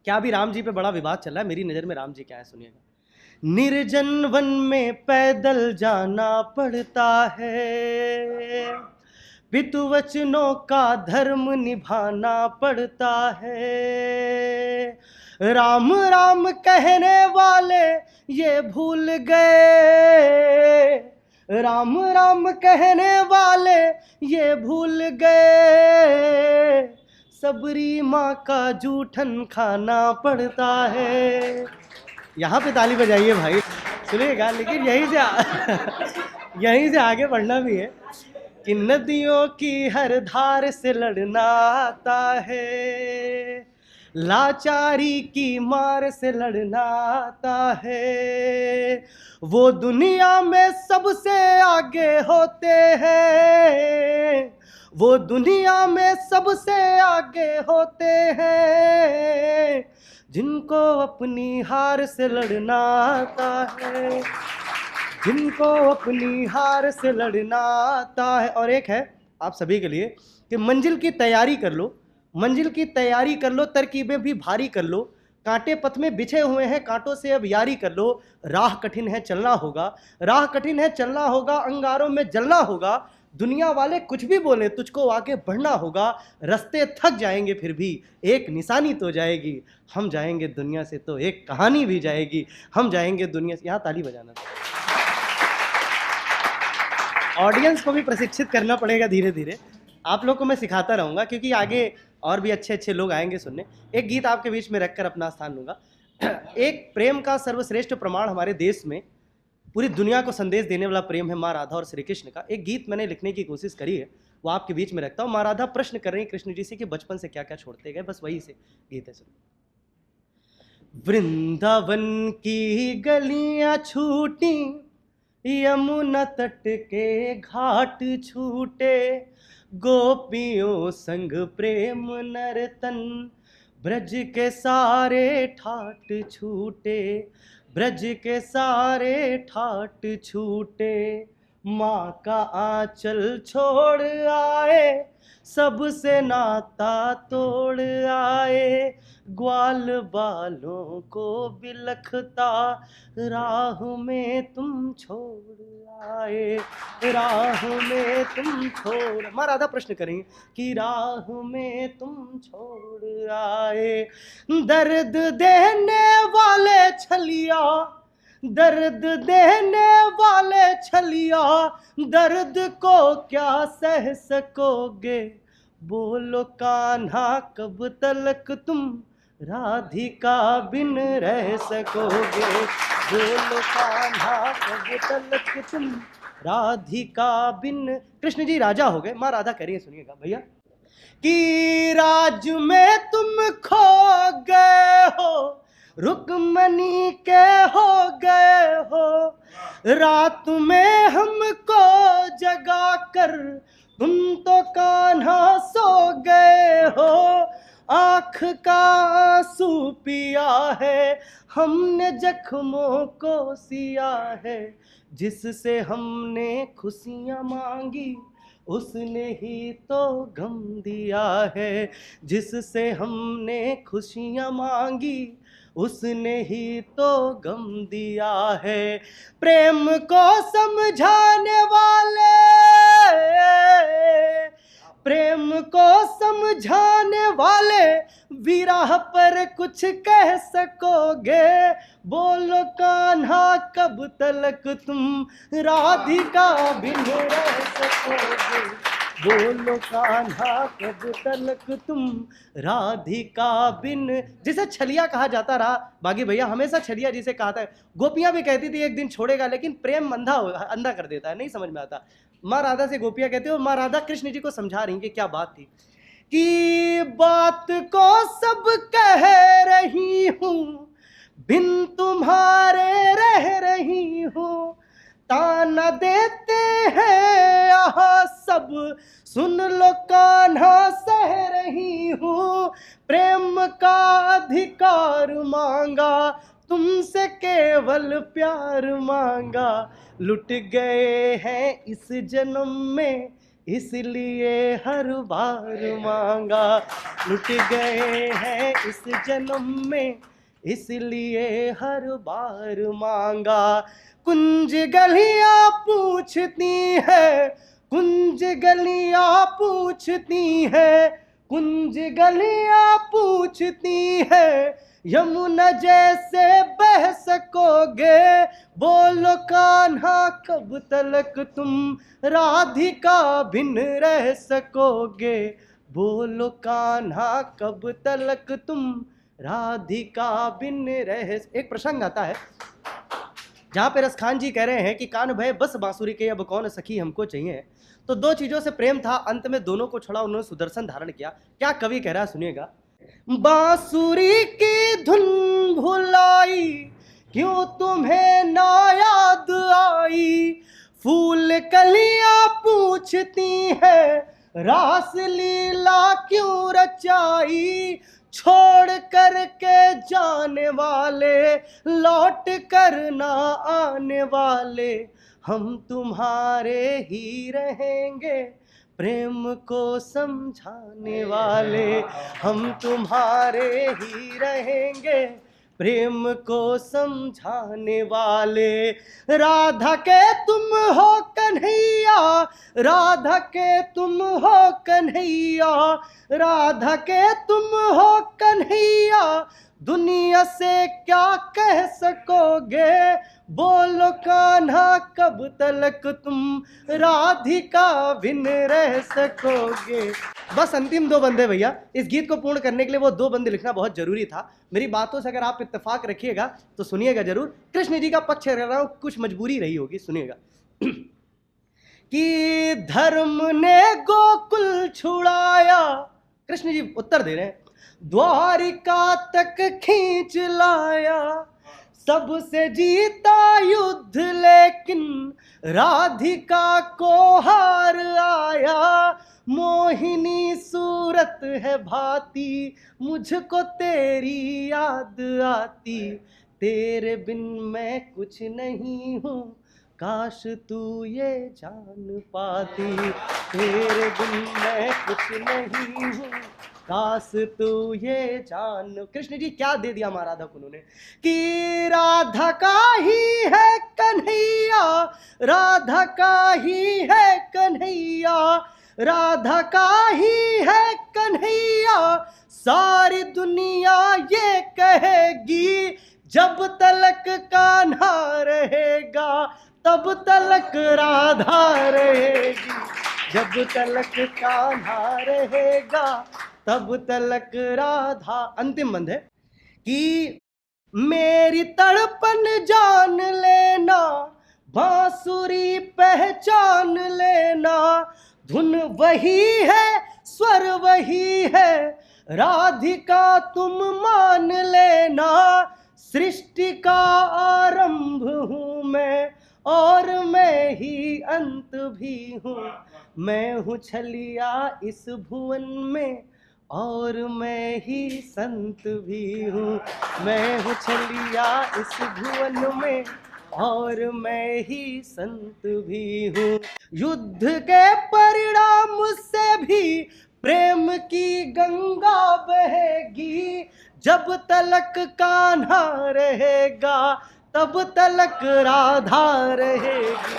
क्या अभी राम जी पे बड़ा विवाद चल रहा है, मेरी नज़र में राम जी क्या है सुनिएगा। निर्जन वन में पैदल जाना पड़ता है, पितृवचनों का धर्म निभाना पड़ता है। राम राम कहने वाले ये भूल गए, राम राम कहने वाले ये भूल गए, सबरी माँ का जूठन खाना पड़ता है। यहाँ पे ताली बजाइए भाई, सुनिएगा। लेकिन यहीं से आगे बढ़ना भी है कि नदियों की हर धार से लड़ना आता है, लाचारी की मार से लड़ना आता है। वो दुनिया में सबसे आगे होते हैं, वो दुनिया में सबसे आगे होते हैं, जिनको अपनी हार से लड़ना आता है, जिनको अपनी हार से लड़ना आता है। और एक है आप सभी के लिए कि मंजिल की तैयारी कर लो, मंजिल की तैयारी कर लो, तरकीबें भी भारी कर लो, कांटे पथ में बिछे हुए हैं, कांटों से अब यारी कर लो। राह कठिन है चलना होगा, राह कठिन है चलना होगा, अंगारों में जलना होगा, दुनिया वाले कुछ भी बोले तुझको आगे बढ़ना होगा। रास्ते थक जाएंगे फिर भी एक निशानी तो जाएगी, हम जाएंगे दुनिया से तो एक कहानी भी जाएगी, हम जाएंगे दुनिया से। यहाँ ताली बजाना, ऑडियंस को भी प्रशिक्षित करना पड़ेगा धीरे धीरे। आप लोग को मैं सिखाता रहूँगा क्योंकि आगे और भी अच्छे अच्छे लोग आएंगे सुनने। एक गीत आपके बीच में रखकर अपना स्थान लूँगा। एक प्रेम का सर्वश्रेष्ठ प्रमाण हमारे देश में पूरी दुनिया को संदेश देने वाला प्रेम है माँ राधा और श्री कृष्ण का। एक गीत मैंने लिखने की कोशिश करी है, वो आपके बीच में रखता हूँ। माँ राधा प्रश्न कर रही कृष्ण जी से कि बचपन से क्या क्या छोड़ते गए, बस वही से गीत है। सुनो। वृंदावन की गलियां छूटी, यमुना तट के घाट छूटे, गोपियों संग प्रेम नर्तन, ब्रज के सारे ठाट छूटे, ब्रज के सारे ठाट छूटे। माँ का आंचल छोड़ आए, सबसे नाता तोड़ आए, ग्वाल बालों को बिलखता, राह में तुम छोड़ आए, राह में तुम छोड़। माँ राधा प्रश्न करेंगे कि राह में तुम छोड़ आए। दर्द देने वाले छलिया, दर्द देने वाले छलिया, दर्द को क्या सह सकोगे, बोलो कान्हा कब तलक तुम राधिका बिन रह सकोगे, बोलो कान्हा कब तलक तुम राधिका बिन। कृष्ण जी राजा हो गए, माँ राधा करिए, सुनिएगा भैया। कि राज में तुम खो गए हो, रुक्मणी के हो गए हो, रात में हमको जगा कर तुम तो कान्हा सो गए हो। आँख का आंसू पिया है हमने, जख्मों को सिया है, जिससे हमने खुशियाँ मांगी उसने ही तो गम दिया है, जिससे हमने खुशियाँ मांगी उसने ही तो गम दिया है। प्रेम को समझाने वाले, प्रेम को समझाने वाले, विरह पर कुछ कह सकोगे, बोलो कान्हा कब तलक तुम राधिका बिन रह सकोगे, बोलो कान्हा कब तलक तुम राधिका बिन। जिसे छलिया कहा जाता रहा बागी भैया, हमेशा छलिया जिसे कहा था, गोपियां भी कहती थी एक दिन छोड़ेगा, लेकिन प्रेम अंधा कर देता है, नहीं समझ में आता। माँ राधा से गोपियां कहती है, और माँ राधा कृष्ण जी को समझा रही कि क्या बात थी, कि बात को सब कह रही हूँ, बिन तुम्हारे रह रही हूँ, ताना देते हैं यहाँ सब, सुन लो कान्हा सह रही हूँ। प्रेम का अधिकार मांगा, तुमसे केवल प्यार मांगा, लुट गए हैं इस जन्म में इसलिए हर बार मांगा, लुट गए हैं इस जन्म में, इसलिए हर बार मांगा। कुंज गलियां पूछती है, कुंज गलियां पूछती है, कुंज गलियां पूछती है, यमुना जैसे बह सकोगे, बोलो कान्हा कब तलक तुम राधिका बिन रह सकोगे, बोलो कान्हा कब तलक तुम राधिका बिन रह। एक प्रसंग आता है जहाँ पे रसखान जी कह रहे हैं कि कान भय बस बांसुरी के, अब कौन सखी हमको चाहिए। तो दो चीजों से प्रेम था, अंत में दोनों को छोड़ा, उन्होंने सुदर्शन धारण किया। क्या कवि कह रहा है सुनिएगा। बांसुरी की धुन भुलाई, क्यों तुम्हें ना याद आई, फूल कलियां पूछती है, रास लीला क्यों रचाई, छोड़ कर के जाने वाले, लौट कर ना आने वाले, हम तुम्हारे ही रहेंगे, प्रेम को समझाने वाले, हम तुम्हारे ही रहेंगे, प्रेम को समझाने वाले। राधा के तुम हो कन्हैया, राधा के तुम हो कन्हैया, राधा के तुम हो कन्हैया, दुनिया से क्या कह सकोगे, बोलो कान्हा कब तलक तुम राधिका बिन रह सकोगे। बस अंतिम दो बंदे भैया, इस गीत को पूर्ण करने के लिए वो दो बंदे लिखना बहुत जरूरी था। मेरी बातों से अगर आप इत्तेफाक रखिएगा तो सुनिएगा जरूर। कृष्ण जी का पक्ष कर रहा हूं, कुछ मजबूरी रही होगी, सुनिएगा। कि धर्म ने गोकुल छुड़ाया, कृष्ण जी उत्तर दे रहे हैं, द्वारिका तक खींच लाया, सबसे जीता युद्ध लेकिन राधिका को हार आया, मोहिनी सूरत है भाती, मुझको तेरी याद आती, तेरे बिन मैं कुछ नहीं हूँ, काश तू ये जान पाती, तेरे बिन मैं कुछ नहीं हूँ, काश तू ये जान। कृष्ण जी क्या दे दिया माँ राधा को उन्होंने, कि राधा का ही है कन्हैया, राधा का ही है कन्हैया, राधा का ही है कन्हैया, सारी दुनिया ये कहेगी, जब तलक कान्हा रहेगा तब तलक राधा रहेगी, जब तलक कान्हा रहेगा तब तलक राधा। अंतिम बंद है कि मेरी तड़पन जान लेना, बांसुरी पहचान लेना, धुन वही है स्वर वही है, राधिका तुम मान लेना, सृष्टि का आरंभ हूँ मैं और मैं ही अंत भी हूँ, मैं हूँ छलिया इस भुवन में और मैं ही संत भी हूँ, मैं हूँ छलिया इस भुवन में और मैं ही संत भी हूँ। युद्ध के परिणाम से भी प्रेम की गंगा बहेगी, जब तलक कान्हा रहेगा तब तलक राधा रहेगी।